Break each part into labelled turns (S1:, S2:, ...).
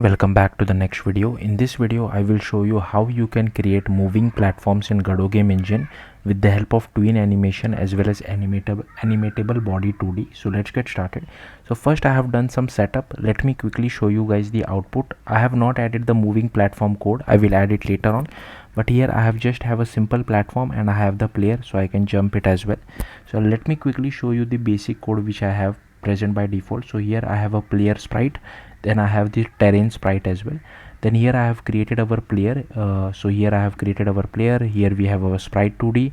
S1: Welcome back to the next video. In this video I will show you how you can create moving platforms in Godot game engine with the help of Tween animation as well as AnimatableBody2d. So let's get started. So first I have done some setup. Let me quickly show you guys the output. I have not added the moving platform code. I will add it later on, but here I have just have a simple platform and I have the player, so I can jump it as well. So let me quickly show you the basic code which I have present by default. So here I have a player sprite, then I have the terrain sprite as well. Then here I have created our player. So here I have created our player. Here we have our sprite 2d,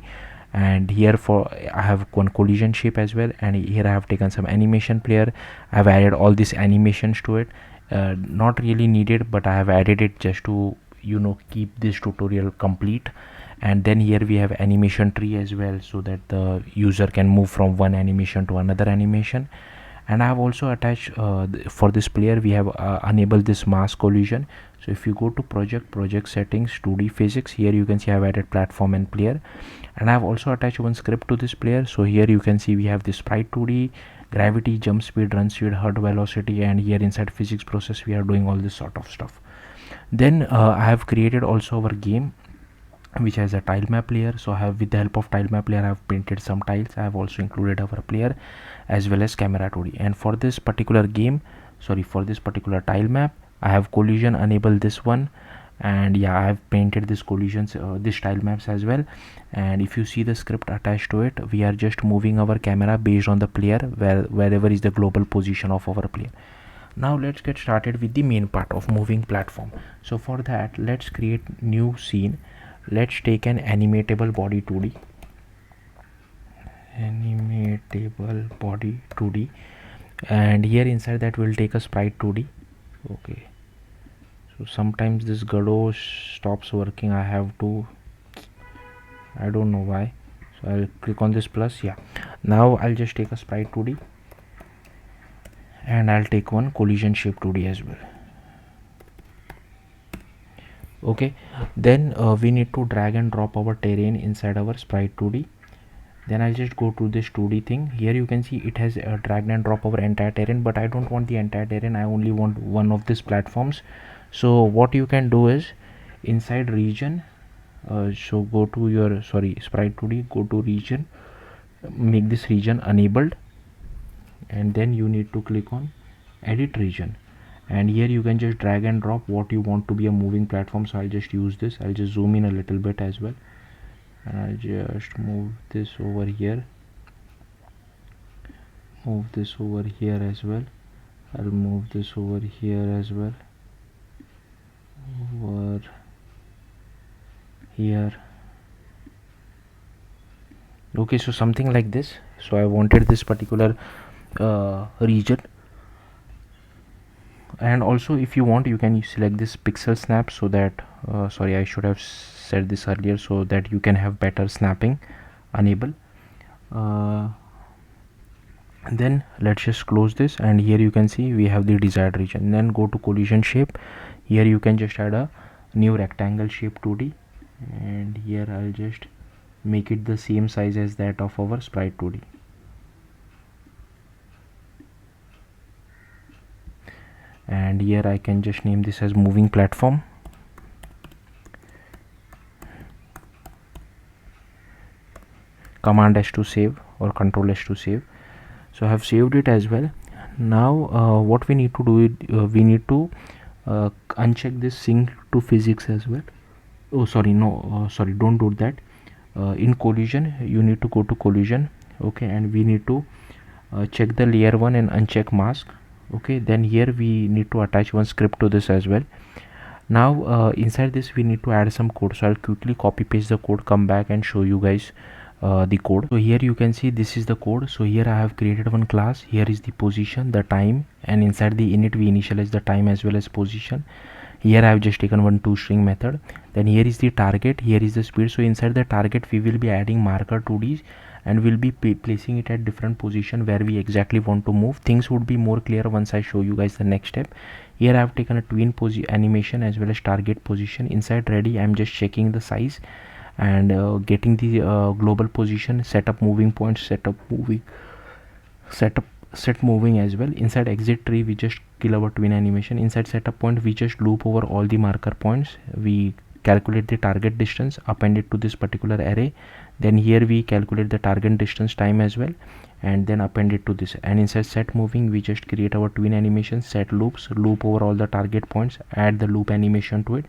S1: and here for I have one collision shape as well, and here I have taken some animation player. I have added all these animations to it. Not really needed, but I have added it just to keep this tutorial complete. And then here we have animation tree as well, so that the user can move from one animation to another animation. And I have also attached for this player we have enabled this mass collision. So if you go to project settings, 2d physics, here you can see I have added platform and player, and I have also attached one script to this player. So here you can see we have this sprite 2d, gravity, jump speed, run speed, hurt velocity, and here inside physics process we are doing all this sort of stuff. Then I have created also our game which has a tile map layer. So I have, with the help of tile map layer, I have painted some tiles. I have also included our player as well as camera 2d. And for this particular for this particular tile map, I have collision enabled this one, and yeah, I have painted this collisions this tile maps as well. And if you see the script attached to it, we are just moving our camera based on the player wherever is the global position of our player. Now let's get started with the main part of moving platform. So for that, let's create new scene. Let's take an AnimatableBody2d, and here inside that we'll take a sprite 2d. Okay, so sometimes this Godot stops working. I don't know why. So I'll click on this plus. Yeah, now I'll just take a sprite 2d, and I'll take one collision shape 2d as well. Okay, then we need to drag and drop our terrain inside our sprite 2d. Then I'll just go to this 2d thing. Here you can see it has dragged and drop our entire terrain, but I don't want the entire terrain. I only want one of these platforms. So what you can do is inside region, so go to your sprite 2d, go to region, make this region enabled, and then you need to click on edit region. And here you can just drag and drop what you want to be a moving platform. So I'll just use this. I'll just zoom in a little bit as well, and I'll just move this over here, move this over here as well. I'll move this over here as well, over here. Okay, so something like this. So I wanted this particular region. And also if you want, you can select this pixel snap, so that I should have said this earlier, so that you can have better snapping enable. Then let's just close this, and here you can see we have the desired region. Then go to collision shape. Here you can just add a new rectangle shape 2d, and here I'll just make it the same size as that of our sprite 2d. And here I can just name this as moving platform. Command S to save, or Control S to save. So I have saved it as well. Now what we need to do is we need to uncheck this sync to physics as well. Oh sorry, no, sorry, don't do that. In collision you need to go to collision. Okay, and we need to check the layer 1 and uncheck mask. Okay, then here we need to attach one script to this as well. Now inside this we need to add some code. So I'll quickly copy paste the code, come back and show you guys the code. So here you can see this is the code. So here I have created one class. Here is the position, the time, and inside the init we initialize the time as well as position. Here I have just taken one toString method. Then here is the target, here is the speed. So inside the target we will be adding marker 2ds, and we'll be placing it at different position where we exactly want to move. Things would be more clear once I show you guys the next step. Here I have taken a tween animation as well as target position. Inside ready, I'm just checking the size and getting the global position, set up moving points, set up set moving as well. Inside exit tree we just kill our tween animation. Inside setup point we just loop over all the marker points. We calculate the target distance, append it to this particular array. Then here we calculate the target distance time as well, and then append it to this. And inside set moving we just create our tween animation, set loops, loop over all the target points, add the loop animation to it.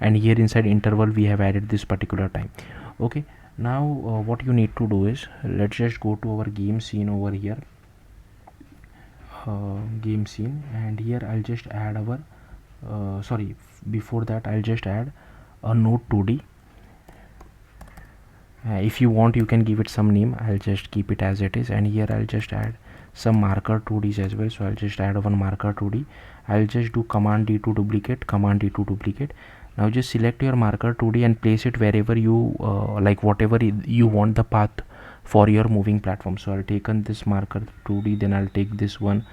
S1: And here inside interval we have added this particular time. Okay, now what you need to do is, let's just go to our game scene over here, game scene, and here I'll just add our before that I'll just add a node2d. If you want you can give it some name. I'll just keep it as it is, and here I'll just add some marker 2ds as well. So I'll just add one marker 2d. I'll just do command d to duplicate, command d to duplicate. Now just select your marker 2d and place it wherever you like, whatever you want the path for your moving platform. So I'll taken this marker 2d, then I'll take this one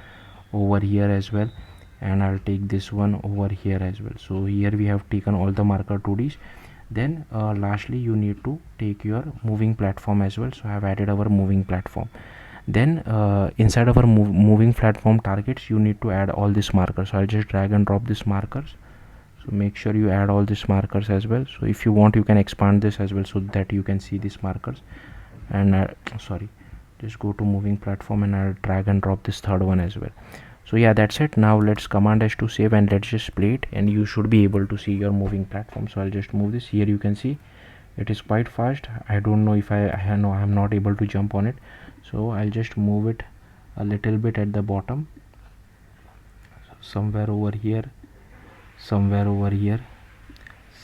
S1: over here as well, and I'll take this one over here as well. So here we have taken all the marker 2ds. Then lastly you need to take your moving platform as well. So I have added our moving platform. Then inside our moving platform targets you need to add all these markers. So I'll just drag and drop these markers. So make sure you add all these markers as well. So if you want you can expand this as well so that you can see these markers. And just go to moving platform and I'll drag and drop this third one as well. So yeah, that's it. Now let's command S to save and let's just play it, and you should be able to see your moving platform. So I'll just move this. Here you can see it is quite fast. I don't know if I'm not able to jump on it, so I'll just move it a little bit at the bottom, somewhere over here, somewhere over here,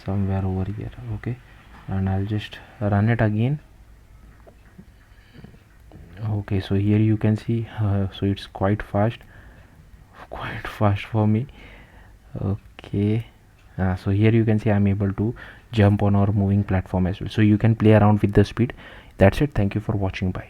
S1: somewhere over here. Okay, and I'll just run it again. Okay, so here you can see so it's quite fast for me. Okay, so here you can see I'm able to jump on our moving platform as well. So you can play around with the speed. That's it. Thank you for watching. Bye.